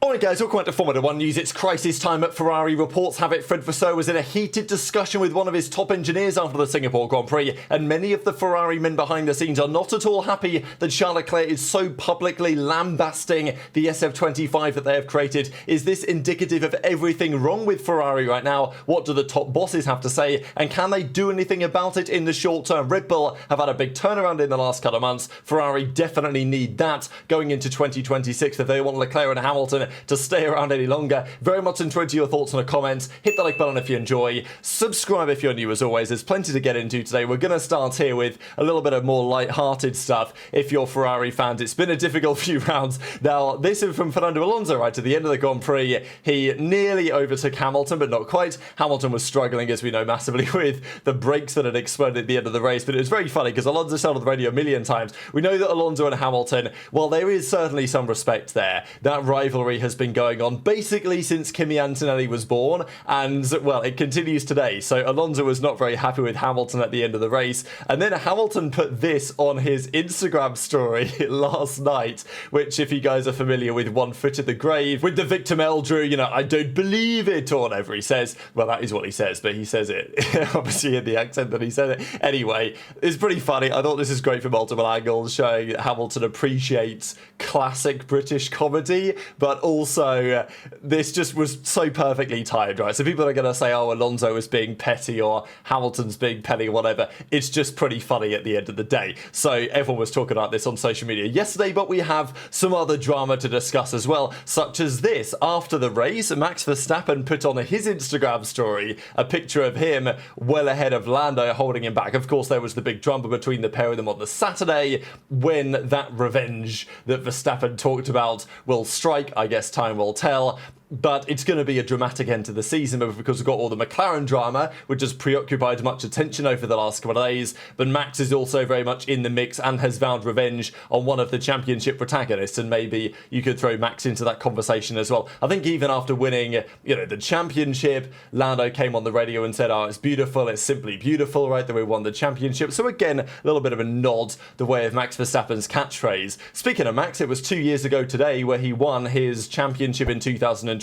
Alright guys, welcome back to Formula 1 news. It's crisis time at Ferrari. Reports have it Fred Vasseur was in a heated discussion with one of his top engineers after the Singapore Grand Prix, and many of the Ferrari men behind the scenes are not at all happy that Charles Leclerc is so publicly lambasting the SF25 that they have created. Is this indicative of everything wrong with Ferrari right now? What do the top bosses have to say, and can they do anything about it in the short term? Red Bull have had a big turnaround in the last couple of months. Ferrari definitely need that going into 2026 if they want Leclerc and Hamilton to stay around any longer. Very much enjoyed your thoughts in the comments. Hit the like button if you enjoy. Subscribe if you're new as always. There's plenty to get into today. We're going to start here with a little bit of more light-hearted stuff. If you're Ferrari fans, it's been a difficult few rounds. Now, this is from Fernando Alonso right at the end of the Grand Prix. He nearly overtook Hamilton, but not quite. Hamilton was struggling, as we know, massively with the brakes that had exploded at the end of the race. But it was very funny because Alonso said on the radio a million times, we know that Alonso and Hamilton, well, there is certainly some respect there. That rivalry has been going on basically since Kimi Antonelli was born, and well, it continues today. So Alonso was not very happy with Hamilton at the end of the race, and then Hamilton put this on his Instagram story last night, which, if you guys are familiar with One Foot in the Grave, with the victim Eldrew, you know, I don't believe it, or whatever he says. Well, that is what he says, but he says it obviously in the accent that he said it. Anyway, it's pretty funny. I thought this is great from multiple angles, showing that Hamilton appreciates classic British comedy, but also this just was so perfectly timed, right? So people are going to say, oh, Alonso is being petty or Hamilton's being petty or whatever. It's just pretty funny at the end of the day. So everyone was talking about this on social media yesterday, but we have some other drama to discuss as well, such as this. After the race, Max Verstappen put on his Instagram story a picture of him well ahead of Lando, holding him back. Of course, there was the big drama between the pair of them on the Saturday when that revenge that Verstappen talked about will strike. I guess time will tell. But it's going to be a dramatic end to the season because we've got all the McLaren drama, which has preoccupied much attention over the last couple of days. But Max is also very much in the mix and has vowed revenge on one of the championship protagonists. And maybe you could throw Max into that conversation as well. I think even after winning, the championship, Lando came on the radio and said, oh, it's beautiful, it's simply beautiful, right, that we won the championship. So again, a little bit of a nod the way of Max Verstappen's catchphrase. Speaking of Max, it was 2 years ago today where he won his championship in 2023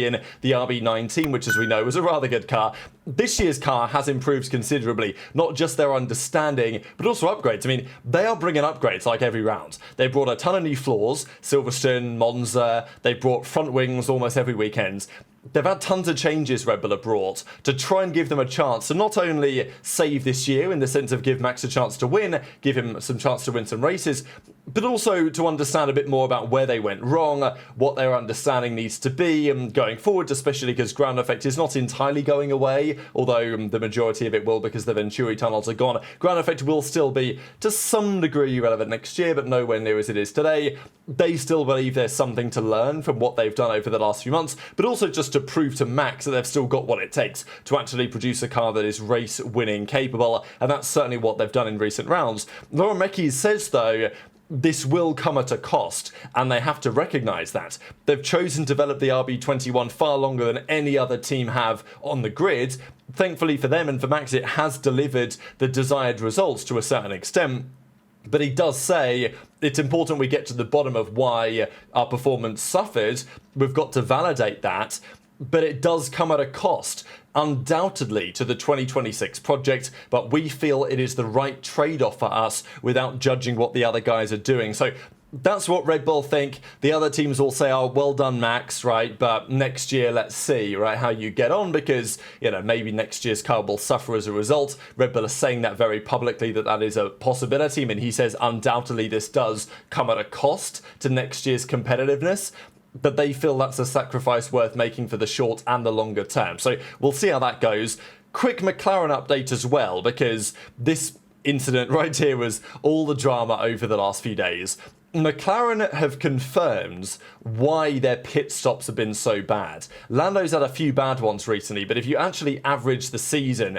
in the RB19, which, as we know, was a rather good car. This year's car has improved considerably, not just their understanding, but also upgrades. I mean, they are bringing upgrades like every round. They brought a ton of new floors, Silverstone, Monza, they brought front wings almost every weekend. They've had tons of changes Red Bull have brought to try and give them a chance to not only save this year in the sense of give Max a chance to win, give him some chance to win some races, but also to understand a bit more about where they went wrong, what their understanding needs to be going forward, especially because ground effect is not entirely going away, although the majority of it will because the Venturi tunnels are gone. Ground effect will still be to some degree relevant next year, but nowhere near as it is today. They still believe there's something to learn from what they've done over the last few months, but also just to prove to Max that they've still got what it takes to actually produce a car that is race-winning capable, and that's certainly what they've done in recent rounds. Laura Mekies says, though, this will come at a cost, and they have to recognise that. They've chosen to develop the RB21 far longer than any other team have on the grid. Thankfully for them and for Max, it has delivered the desired results to a certain extent. But he does say it's important we get to the bottom of why our performance suffered. We've got to validate that. But it does come at a cost, undoubtedly, to the 2026 project, but we feel it is the right trade-off for us without judging what the other guys are doing. So that's what Red Bull think. The other teams all say, oh, well done, Max, right? But next year, let's see, right, how you get on, because, maybe next year's car will suffer as a result. Red Bull are saying that very publicly, that is a possibility. I mean, he says undoubtedly this does come at a cost to next year's competitiveness. But they feel that's a sacrifice worth making for the short and the longer term. So we'll see how that goes. Quick McLaren update as well, because this incident right here was all the drama over the last few days. McLaren have confirmed why their pit stops have been so bad. Lando's had a few bad ones recently, but if you actually average the season,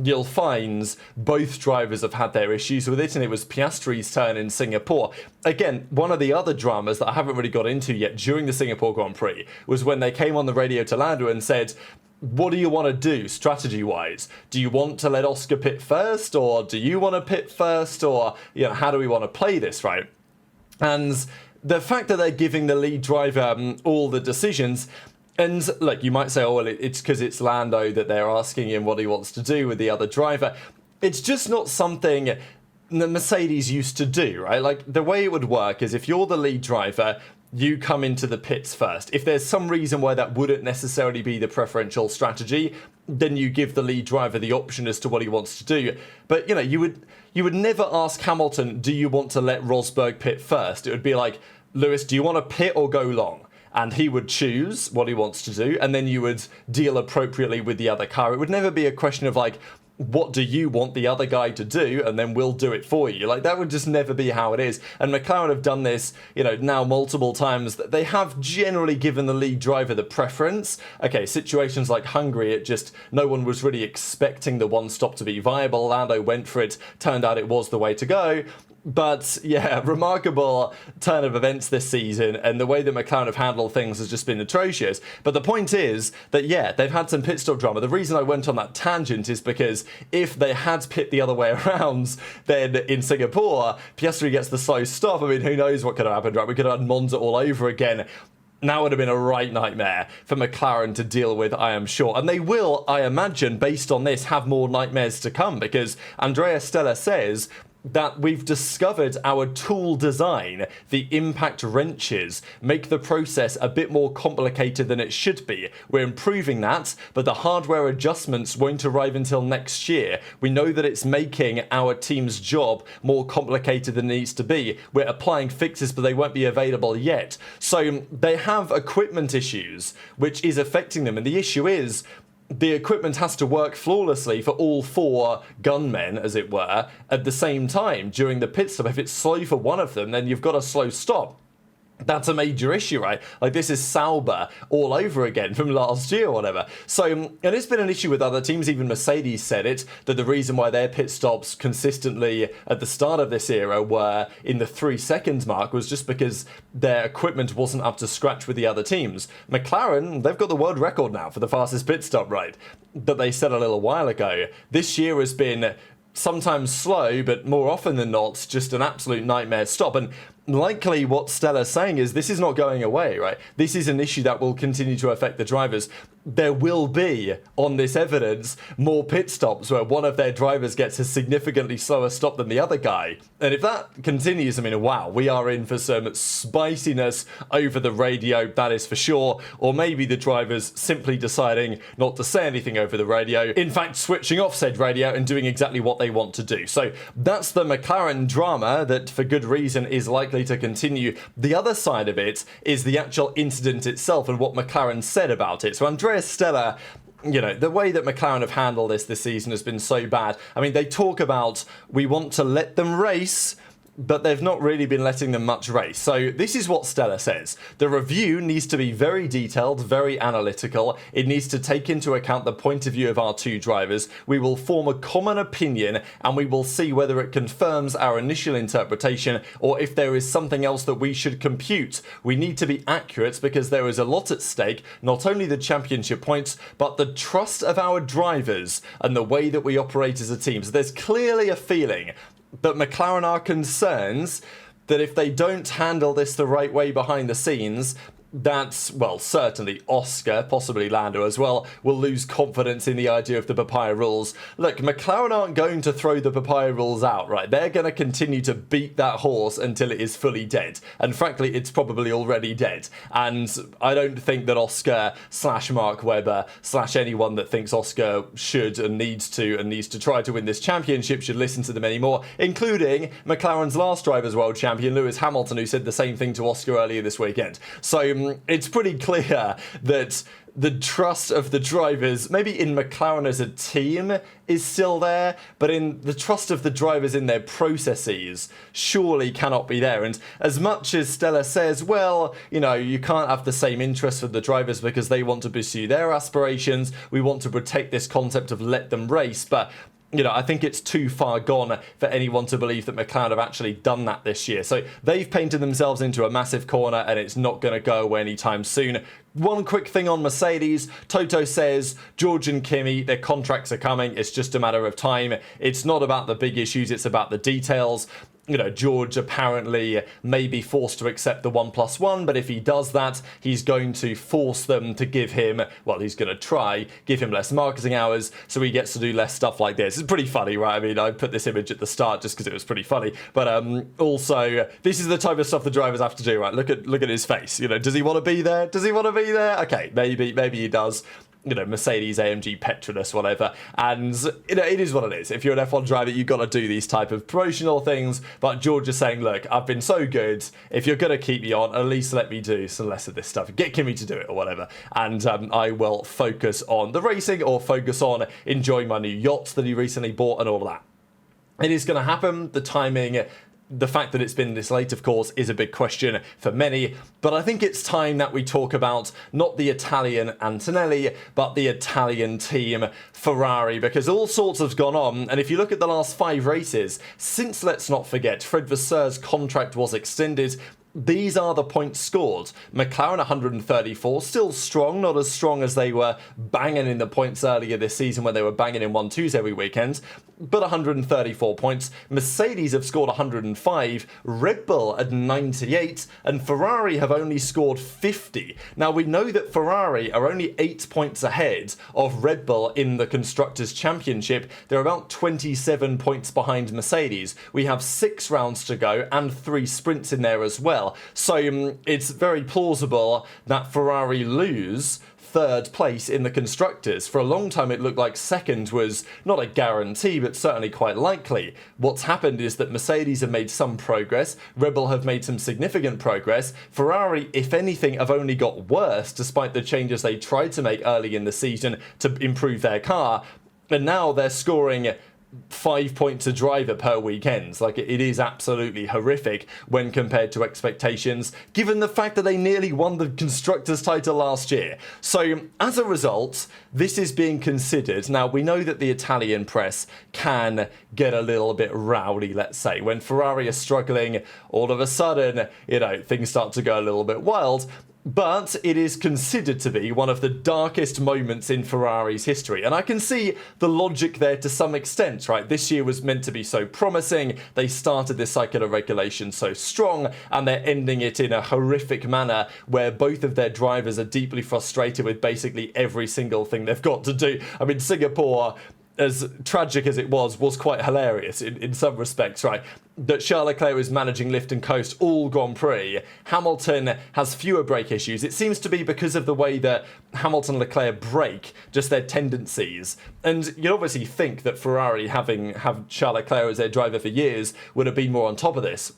you'll find both drivers have had their issues with it, and it was Piastri's turn in Singapore. Again, one of the other dramas that I haven't really got into yet during the Singapore Grand Prix was when they came on the radio to Lando and said, what do you want to do strategy-wise? Do you want to let Oscar pit first, or do you want to pit first, or how do we want to play this, right? And the fact that they're giving the lead driver all the decisions, and look, you might say, oh, well, it's because it's Lando that they're asking him what he wants to do with the other driver. It's just not something that Mercedes used to do, right? Like, the way it would work is if you're the lead driver, you come into the pits first. If there's some reason why that wouldn't necessarily be the preferential strategy, then you give the lead driver the option as to what he wants to do. But, you know, you would never ask Hamilton, do you want to let Rosberg pit first? It would be like, Lewis, do you want to pit or go long? And he would choose what he wants to do, and then you would deal appropriately with the other car. It would never be a question of like, what do you want the other guy to do, and then we'll do it for you. Like, that would just never be how it is. And McLaren have done this, you know, now multiple times. They have generally given the lead driver the preference. Okay, situations like Hungary, it just, no one was really expecting the one stop to be viable. Lando went for it, turned out it was the way to go. But yeah, remarkable turn of events this season, and the way that McLaren have handled things has just been atrocious. But the point is that, yeah, they've had some pit stop drama. The reason I went on that tangent is because if they had pit the other way around, then in Singapore, Piastri gets the slow stop. I mean, who knows what could have happened, right? We could have had Monza all over again. Now would have been a right nightmare for McLaren to deal with, I am sure. And they will, I imagine, based on this, have more nightmares to come, because Andrea Stella says that we've discovered our tool design, the impact wrenches, make the process a bit more complicated than it should be. We're improving that, but the hardware adjustments won't arrive until next year. We know that it's making our team's job more complicated than it needs to be. We're applying fixes, but they won't be available yet. So they have equipment issues, which is affecting them. And the issue is, the equipment has to work flawlessly for all four gunmen, as it were, at the same time during the pit stop. If it's slow for one of them, then you've got a slow stop. That's a major issue, right? Like, this is Sauber all over again from last year or whatever. So, and it's been an issue with other teams. Even Mercedes said it, that the reason why their pit stops consistently at the start of this era were in the 3 seconds mark was just because their equipment wasn't up to scratch with the other teams. McLaren, they've got the world record now for the fastest pit stop, right? That they said a little while ago. This year has been sometimes slow, but more often than not, just an absolute nightmare stop. And likely what Stella's saying is this is not going away, right? This is an issue that will continue to affect the drivers. There will be, on this evidence, more pit stops where one of their drivers gets a significantly slower stop than the other guy. And if that continues, I mean, wow, we are in for some spiciness over the radio, that is for sure. Or maybe the drivers simply deciding not to say anything over the radio, in fact switching off said radio and doing exactly what they want to do. So that's the McLaren drama that, for good reason, is likely to continue. The other side of it is the actual incident itself and what McLaren said about it. So Andrea Stella, you know, the way that McLaren have handled this season has been so bad. I mean, they talk about, we want to let them race, but they've not really been letting them much race. So this is what Stella says. The review needs to be very detailed, very analytical. It needs to take into account the point of view of our two drivers. We will form a common opinion and we will see whether it confirms our initial interpretation or if there is something else that we should compute. We need to be accurate because there is a lot at stake, not only the championship points, but the trust of our drivers and the way that we operate as a team. So there's clearly a feeling that McLaren are concerned that if they don't handle this the right way behind the scenes, that, well, certainly Oscar, possibly Lando as well, will lose confidence in the idea of the papaya rules. Look, McLaren aren't going to throw the papaya rules out, right? They're going to continue to beat that horse until it is fully dead. And frankly, it's probably already dead. And I don't think that Oscar / Mark Webber / anyone that thinks Oscar should and needs to try to win this championship should listen to them anymore, including McLaren's last driver's world champion, Lewis Hamilton, who said the same thing to Oscar earlier this weekend. So it's pretty clear that the trust of the drivers, maybe in McLaren as a team, is still there, but in the trust of the drivers in their processes surely cannot be there. And as much as Stella says, well, you know, you can't have the same interest for the drivers because they want to pursue their aspirations, we want to protect this concept of let them race, but you know, I think it's too far gone for anyone to believe that McLaren have actually done that this year. So they've painted themselves into a massive corner and it's not going to go away anytime soon. One quick thing on Mercedes. Toto says George and Kimi, their contracts are coming. It's just a matter of time. It's not about the big issues. It's about the details. George apparently may be forced to accept the 1+1, but if he does that, he's going to force them to give him, well, he's going to give him less marketing hours so he gets to do less stuff like this. It's pretty funny, right? I mean, I put this image at the start just because it was pretty funny, but also, this is the type of stuff the drivers have to do, right? Look at his face. Does he want to be there? Does he want to be there? Okay, maybe he does. Mercedes, AMG, Petronas, whatever. And, it is what it is. If you're an F1 driver, you've got to do these type of promotional things. But George is saying, look, I've been so good. If you're going to keep me on, at least let me do some less of this stuff. Get Kimi to do it or whatever. And I will focus on the racing or focus on enjoying my new yachts that he recently bought and all of that. It is going to happen. The timing... The fact that it's been this late, of course, is a big question for many, but I think it's time that we talk about not the Italian Antonelli, but the Italian team Ferrari, because all sorts have gone on, and if you look at the last 5 races, since, let's not forget, Fred Vasseur's contract was extended, these are the points scored. McLaren 134, still strong, not as strong as they were banging in the points earlier this season when they were banging in 1-2s every weekend, but 134 points. Mercedes have scored 105, Red Bull at 98, and Ferrari have only scored 50. Now we know that Ferrari are only 8 points ahead of Red Bull in the Constructors' Championship. They're about 27 points behind Mercedes. We have 6 rounds to go and 3 sprints in there as well. So it's very plausible that Ferrari lose 3rd place in the Constructors. For a long time it looked like 2nd was not a guarantee, but certainly quite likely. What's happened is that Mercedes have made some progress, Red Bull have made some significant progress, Ferrari, if anything, have only got worse despite the changes they tried to make early in the season to improve their car, and now they're scoring 5 points a driver per weekend. Like, it is absolutely horrific when compared to expectations, given the fact that they nearly won the Constructors' title last year. So, as a result, this is being considered. Now, we know that the Italian press can get a little bit rowdy, let's say. When Ferrari are struggling, all of a sudden, things start to go a little bit wild. But it is considered to be one of the darkest moments in Ferrari's history. And I can see the logic there to some extent, right? This year was meant to be so promising. They started this cycle of regulation so strong, and they're ending it in a horrific manner where both of their drivers are deeply frustrated with basically every single thing they've got to do. I mean, Singapore, as tragic as it was quite hilarious in some respects, right? That Charles Leclerc is managing lift and coast all Grand Prix. Hamilton has fewer brake issues. It seems to be because of the way that Hamilton and Leclerc brake, just their tendencies. And you'd obviously think that Ferrari, having Charles Leclerc as their driver for years, would have been more on top of this.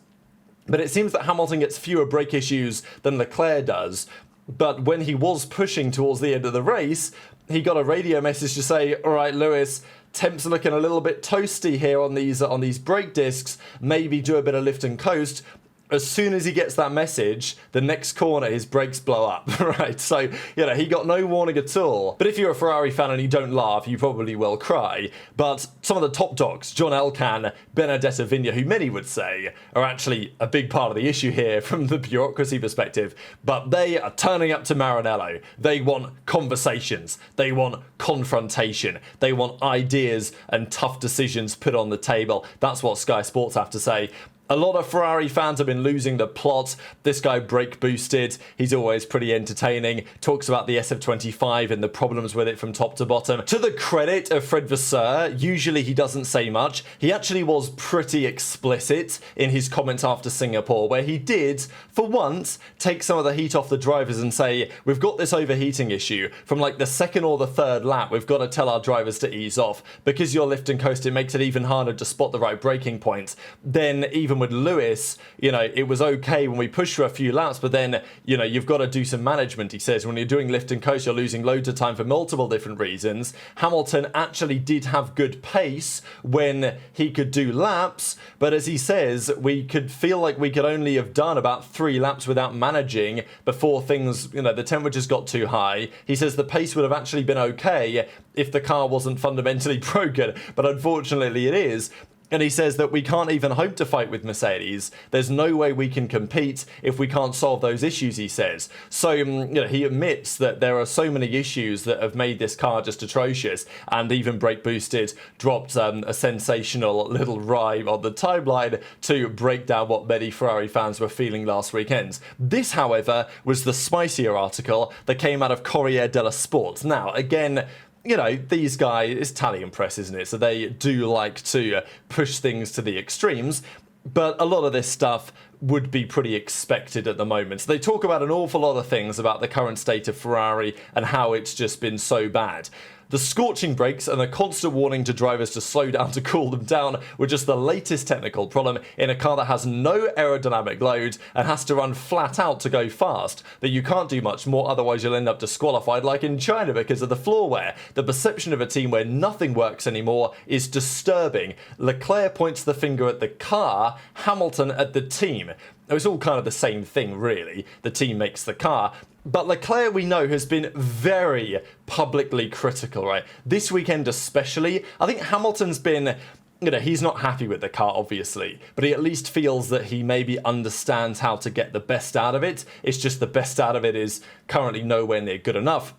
But it seems that Hamilton gets fewer brake issues than Leclerc does. But when he was pushing towards the end of the race, he got a radio message to say, all right, Lewis, temps are looking a little bit toasty here on these brake discs. Maybe do a bit of lift and coast. As soon as he gets that message, the next corner, his brakes blow up, right? So, he got no warning at all. But if you're a Ferrari fan and you don't laugh, you probably will cry. But some of the top dogs, John Elkann, Benedetta Vigna, who many would say are actually a big part of the issue here from the bureaucracy perspective, but they are turning up to Maranello. They want conversations. They want confrontation. They want ideas and tough decisions put on the table. That's what Sky Sports have to say. A lot of Ferrari fans have been losing the plot. This guy brake boosted. He's always pretty entertaining. Talks about the SF25 and the problems with it from top to bottom. To the credit of Fred Vasseur, usually he doesn't say much. He actually was pretty explicit in his comments after Singapore, where he did, for once, take some of the heat off the drivers and say, we've got this overheating issue. From like the 2nd or the 3rd lap, we've got to tell our drivers to ease off. Because you're lift and coast, it makes it even harder to spot the right braking points. Then even with Lewis, it was okay when we pushed for a few laps, but then, you've got to do some management, he says. When you're doing lift and coast, you're losing loads of time for multiple different reasons. Hamilton actually did have good pace when he could do laps, but as he says, we could feel like we could only have done about 3 laps without managing before things, the temperatures got too high. He says the pace would have actually been okay if the car wasn't fundamentally broken, but unfortunately it is. And he says that we can't even hope to fight with Mercedes. There's no way we can compete if we can't solve those issues, he says. So, he admits that there are so many issues that have made this car just atrocious, and even Brake Boosted dropped a sensational little rhyme on the timeline to break down what many Ferrari fans were feeling last weekend. This, however, was the spicier article that came out of Corriere dello Sport. Now, again, these guys, it's Italian press, isn't it? So they do like to push things to the extremes, but a lot of this stuff would be pretty expected at the moment. So they talk about an awful lot of things about the current state of Ferrari and how it's just been so bad. The scorching brakes and the constant warning to drivers to slow down to cool them down were just the latest technical problem in a car that has no aerodynamic load and has to run flat out to go fast, that you can't do much more, otherwise you'll end up disqualified like in China because of the floor wear. The perception of a team where nothing works anymore is disturbing. Leclerc points the finger at the car, Hamilton at the team. It's all kind of the same thing, really. The team makes the car. But Leclerc, we know, has been very publicly critical, right? This weekend especially. I think Hamilton's been, he's not happy with the car, obviously, but he at least feels that he maybe understands how to get the best out of it. It's just the best out of it is currently nowhere near good enough.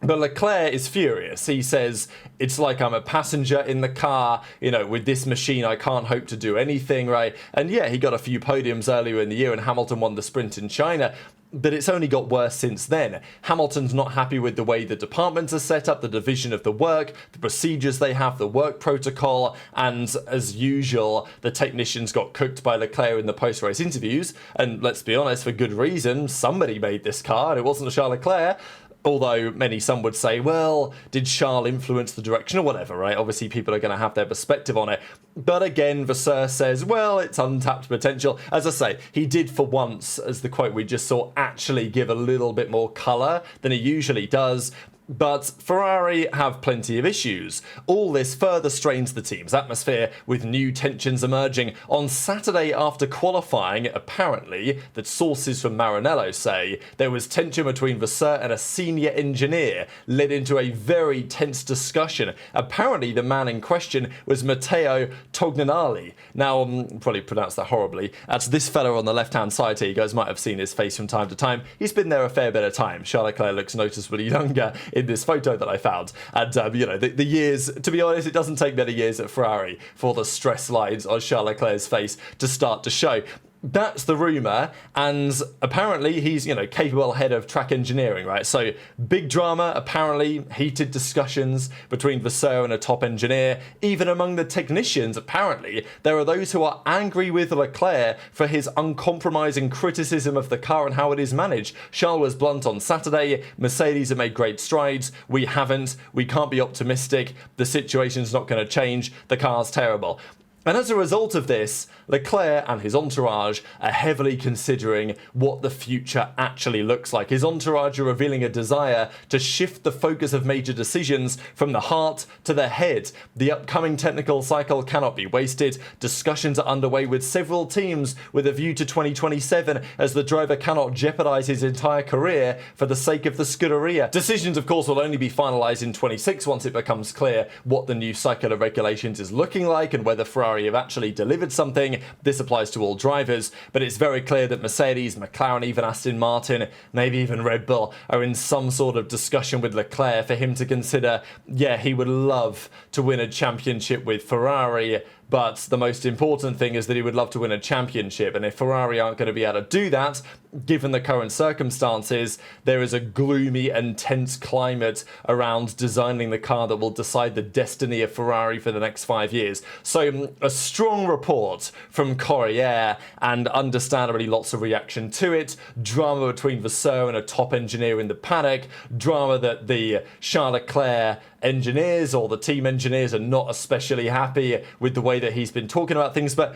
But Leclerc is furious. He says, it's like I'm a passenger in the car, with this machine I can't hope to do anything, right? And yeah, he got a few podiums earlier in the year and Hamilton won the sprint in China, but it's only got worse since then. Hamilton's not happy with the way the departments are set up, the division of the work, the procedures they have, the work protocol, and as usual, the technicians got cooked by Leclerc in the post-race interviews, and let's be honest, for good reason, somebody made this car, and it wasn't Charles Leclerc. Although some would say, well, did Charles influence the direction or whatever, right? Obviously, people are going to have their perspective on it. But again, Vasseur says, well, it's untapped potential. As I say, he did for once, as the quote we just saw, actually give a little bit more colour than he usually does. But Ferrari have plenty of issues. All this further strains the team's atmosphere, with new tensions emerging. On Saturday after qualifying, apparently, that sources from Maranello say, there was tension between Vasseur and a senior engineer, led into a very tense discussion. Apparently, the man in question was Matteo Tognanelli. Now, probably pronounced that horribly. That's this fella on the left-hand side here. You guys might have seen his face from time to time. He's been there a fair bit of time. Charles Leclerc looks noticeably younger in this photo that I found. And, the years, to be honest, it doesn't take many years at Ferrari for the stress lines on Charles Leclerc's face to start to show. That's the rumour, and apparently he's, capable head of track engineering, right? So, big drama, apparently, heated discussions between Vasseur and a top engineer. Even among the technicians, apparently, there are those who are angry with Leclerc for his uncompromising criticism of the car and how it is managed. Charles was blunt on Saturday, Mercedes have made great strides, we haven't, we can't be optimistic, the situation's not going to change, the car's terrible. And as a result of this, Leclerc and his entourage are heavily considering what the future actually looks like. His entourage are revealing a desire to shift the focus of major decisions from the heart to the head. The upcoming technical cycle cannot be wasted. Discussions are underway with several teams with a view to 2027, as the driver cannot jeopardise his entire career for the sake of the Scuderia. Decisions, of course, will only be finalised in 26 once it becomes clear what the new cycle of regulations is looking like and whether Ferrari have actually delivered something. This applies to all drivers, but it's very clear that Mercedes, McLaren, even Aston Martin, maybe even Red Bull, are in some sort of discussion with Leclerc for him to consider, yeah, he would love to win a championship with Ferrari, but the most important thing is that he would love to win a championship, and if Ferrari aren't going to be able to do that, given the current circumstances, there is a gloomy and tense climate around designing the car that will decide the destiny of Ferrari for the next 5 years. So a strong report from Corriere, and understandably lots of reaction to it. Drama between Vasseur and a top engineer in the paddock. Drama that the Charles Leclerc engineers or the team engineers are not especially happy with the way that he's been talking about things, but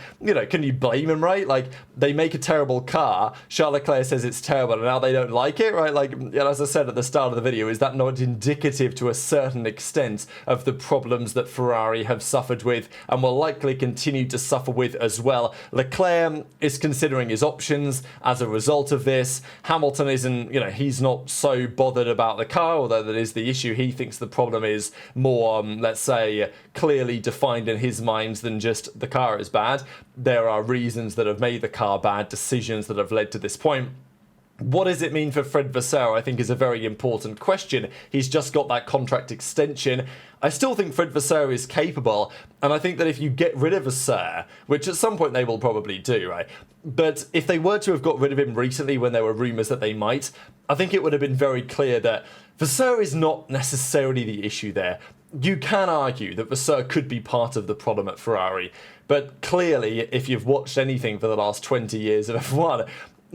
can you blame him, right? Like, they make a terrible car, Charles Leclerc says it's terrible, and now they don't like it, right? Like, as I said at the start of the video, is that not indicative to a certain extent of the problems that Ferrari have suffered with and will likely continue to suffer with as well? Leclerc is considering his options as a result of this. Hamilton isn't, he's not so bothered about the car, although that is the issue. He thinks the problem is is more, let's say, clearly defined in his mind than just the car is bad. There are reasons that have made the car bad, decisions that have led to this point. What does it mean for Fred Vasseur, I think, is a very important question. He's just got that contract extension. I still think Fred Vasseur is capable, and I think that if you get rid of Vasseur, which at some point they will probably do, right? But if they were to have got rid of him recently when there were rumours that they might, I think it would have been very clear that Vasseur is not necessarily the issue there. You can argue that Vasseur could be part of the problem at Ferrari, but clearly, if you've watched anything for the last 20 years of F1,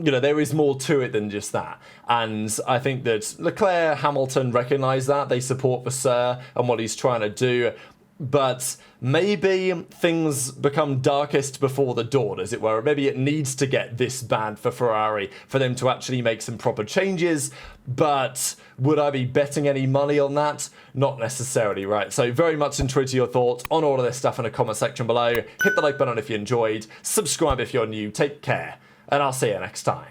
you know, there is more to it than just that. And I think that Leclerc, Hamilton recognise that. They support Vasseur and what he's trying to do. But maybe things become darkest before the dawn, as it were. Maybe it needs to get this bad for Ferrari for them to actually make some proper changes. But would I be betting any money on that? Not necessarily, right? So very much intrigued to your thoughts on all of this stuff in the comment section below. Hit the like button if you enjoyed. Subscribe if you're new. Take care. And I'll see you next time.